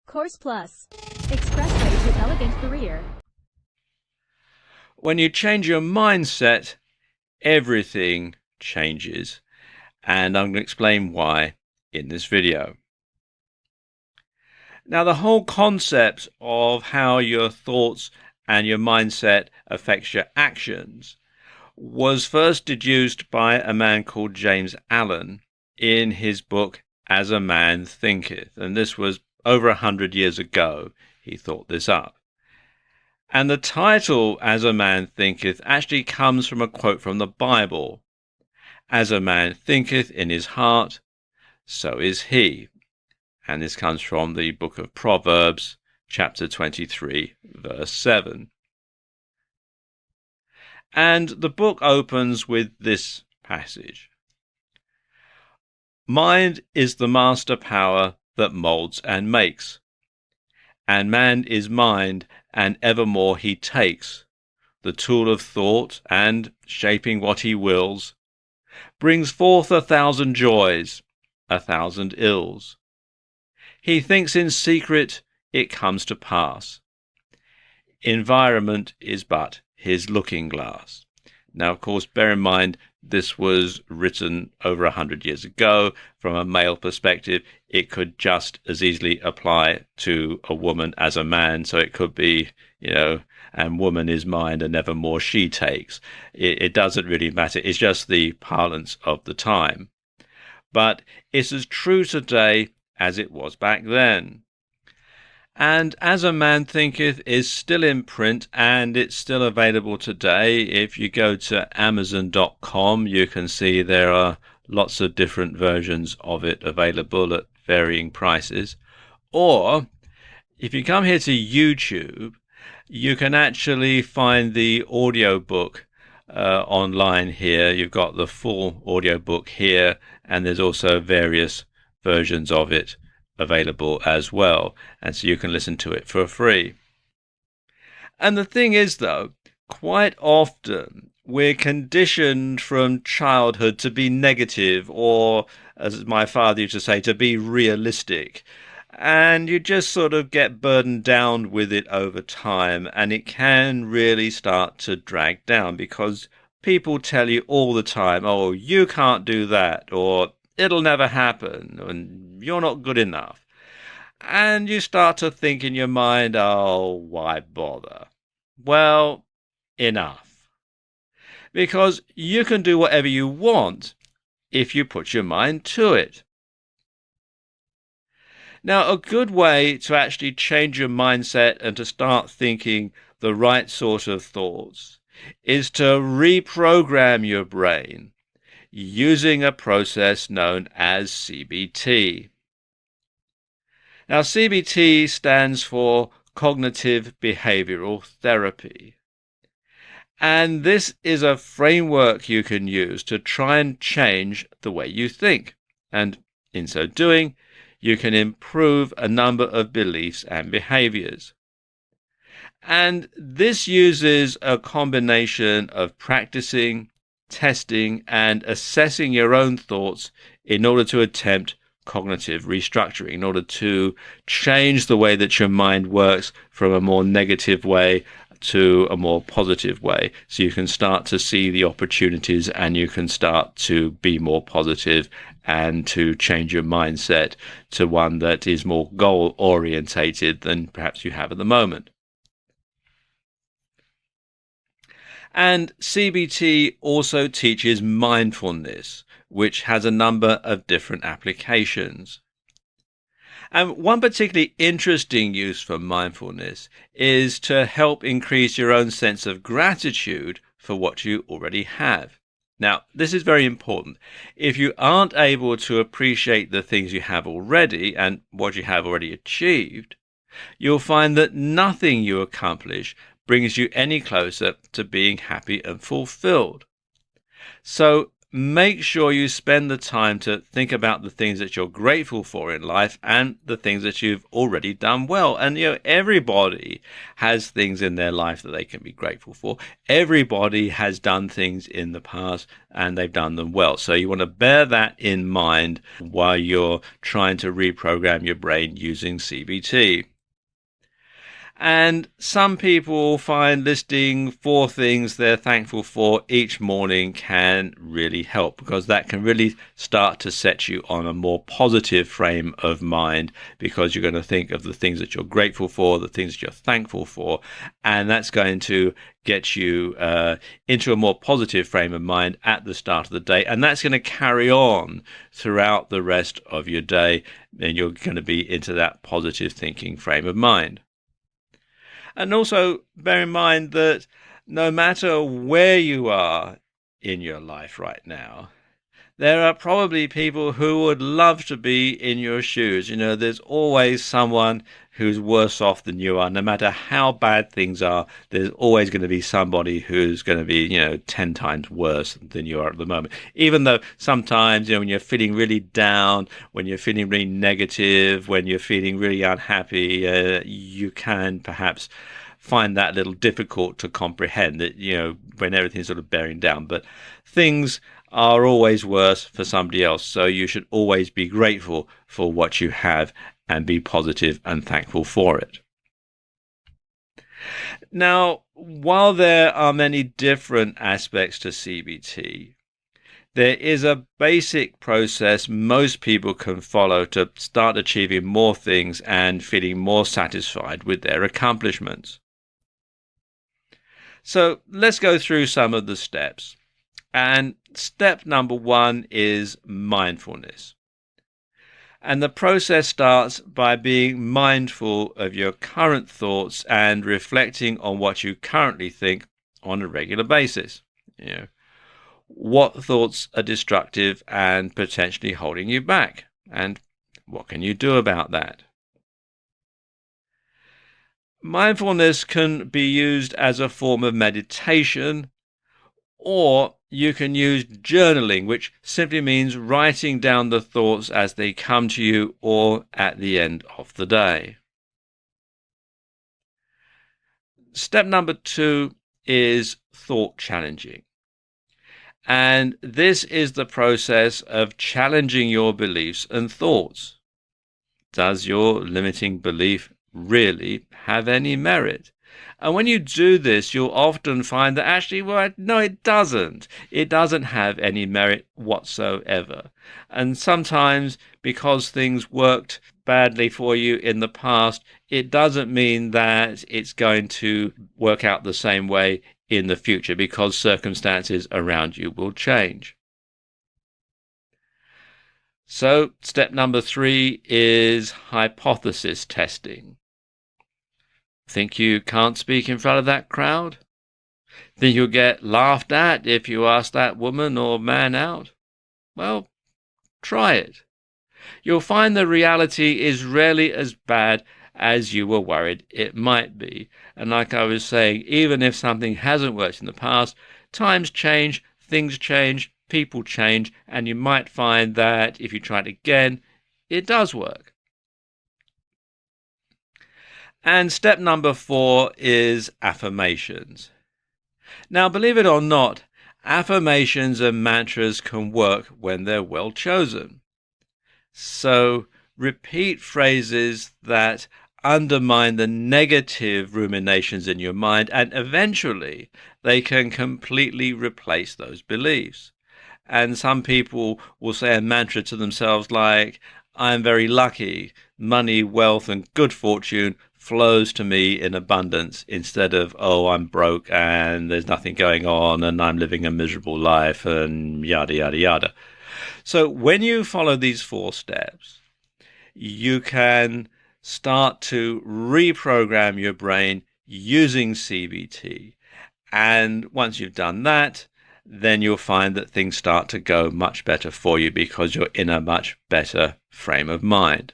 Course Plus. Expressway to elegant career. When you change your mindset, everything changes. And I'm going to explain why in this video. Now, the whole concept of how your thoughts and your mindset affects your actions was first deduced by a man called James Allen in his book As a Man Thinketh. And this was over 100 years ago he thought this up. And the title As a Man Thinketh actually comes from a quote from the Bible. As a man thinketh in his heart, so is he. And this comes from the book of Proverbs, chapter 23, verse 7. And the book opens with this passage. Mind is the master power that molds and makes, and man is mind, and evermore he takes, the tool of thought, and, shaping what he wills, brings forth 1,000 joys, 1,000 ills. He thinks in secret, it comes to pass. Environment is but his looking glass. Now, of course, bear in mind, this was written over 100 years ago. From a male perspective, it could just as easily apply to a woman as a man. So it could be, and woman is mind and evermore she takes. It doesn't really matter. It's just the parlance of the time. But it's as true today as it was back then. And As a Man Thinketh is still in print, and it's still available today. If you go to Amazon.com, you can see there are lots of different versions of it available at varying prices. Or if you come here to YouTube, you can actually find the audiobook online here. You've got the full audiobook here, and there's also various versions of it available as well, and so you can listen to it for free. And the thing is, though, quite often we're conditioned from childhood to be negative, or as my father used to say, to be realistic, and you just sort of get burdened down with it over time, and it can really start to drag down because people tell you all the time, oh, you can't do that, or it'll never happen, and you're not good enough. And you start to think in your mind, oh, why bother? Well, enough. Because you can do whatever you want if you put your mind to it. Now, a good way to actually change your mindset and to start thinking the right sort of thoughts is to reprogram your brain using a process known as CBT. Now, CBT stands for Cognitive Behavioral Therapy. And this is a framework you can use to try and change the way you think. And in so doing, you can improve a number of beliefs and behaviors. And this uses a combination of practicing, testing, and assessing your own thoughts in order to attempt cognitive restructuring, in order to change the way that your mind works from a more negative way to a more positive way. So you can start to see the opportunities and you can start to be more positive and to change your mindset to one that is more goal orientated than perhaps you have at the moment. And CBT also teaches mindfulness, which has a number of different applications. And one particularly interesting use for mindfulness is to help increase your own sense of gratitude for what you already have. Now, this is very important. If you aren't able to appreciate the things you have already and what you have already achieved, you'll find that nothing you accomplish brings you any closer to being happy and fulfilled. So make sure you spend the time to think about the things that you're grateful for in life and the things that you've already done well. And, everybody has things in their life that they can be grateful for. Everybody has done things in the past and they've done them well. So you want to bear that in mind while you're trying to reprogram your brain using CBT. And some people find listing 4 things they're thankful for each morning can really help, because that can really start to set you on a more positive frame of mind, because you're going to think of the things that you're grateful for, the things that you're thankful for, and that's going to get you into a more positive frame of mind at the start of the day. And that's going to carry on throughout the rest of your day, and you're going to be into that positive thinking frame of mind. And also bear in mind that no matter where you are in your life right now, there are probably people who would love to be in your shoes. There's always someone who's worse off than you are. No matter how bad things are, there's always going to be somebody who's going to be, 10 times worse than you are at the moment. Even though sometimes, when you're feeling really down, when you're feeling really negative, when you're feeling really unhappy, you can perhaps find that a little difficult to comprehend, that, when everything's sort of bearing down. But things are always worse for somebody else. So you should always be grateful for what you have and be positive and thankful for it. Now, while there are many different aspects to CBT, there is a basic process most people can follow to start achieving more things and feeling more satisfied with their accomplishments. So let's go through some of the steps. And step number 1 is mindfulness. And the process starts by being mindful of your current thoughts and reflecting on what you currently think on a regular basis. What thoughts are destructive and potentially holding you back? And what can you do about that? Mindfulness can be used as a form of meditation, or you can use journaling, which simply means writing down the thoughts as they come to you or at the end of the day. Step number 2 is thought challenging. And this is the process of challenging your beliefs and thoughts. Does your limiting belief really have any merit? And when you do this, you'll often find that actually, no, it doesn't. It doesn't have any merit whatsoever. And sometimes, because things worked badly for you in the past, it doesn't mean that it's going to work out the same way in the future, because circumstances around you will change. So, step number 3 is hypothesis testing. Think you can't speak in front of that crowd? Think you'll get laughed at if you ask that woman or man out? Well, try it. You'll find the reality is rarely as bad as you were worried it might be. And like I was saying, even if something hasn't worked in the past, times change, things change, people change, and you might find that if you try it again, it does work. And step number 4 is affirmations. Now, believe it or not, affirmations and mantras can work when they're well chosen. So repeat phrases that undermine the negative ruminations in your mind, and eventually they can completely replace those beliefs. And some people will say a mantra to themselves like, "I'm very lucky, money, wealth, and good fortune flows to me in abundance," instead of, "Oh, I'm broke and there's nothing going on and I'm living a miserable life," and yada, yada, yada. So when you follow these 4 steps, you can start to reprogram your brain using CBT. And once you've done that, then you'll find that things start to go much better for you, because you're in a much better frame of mind.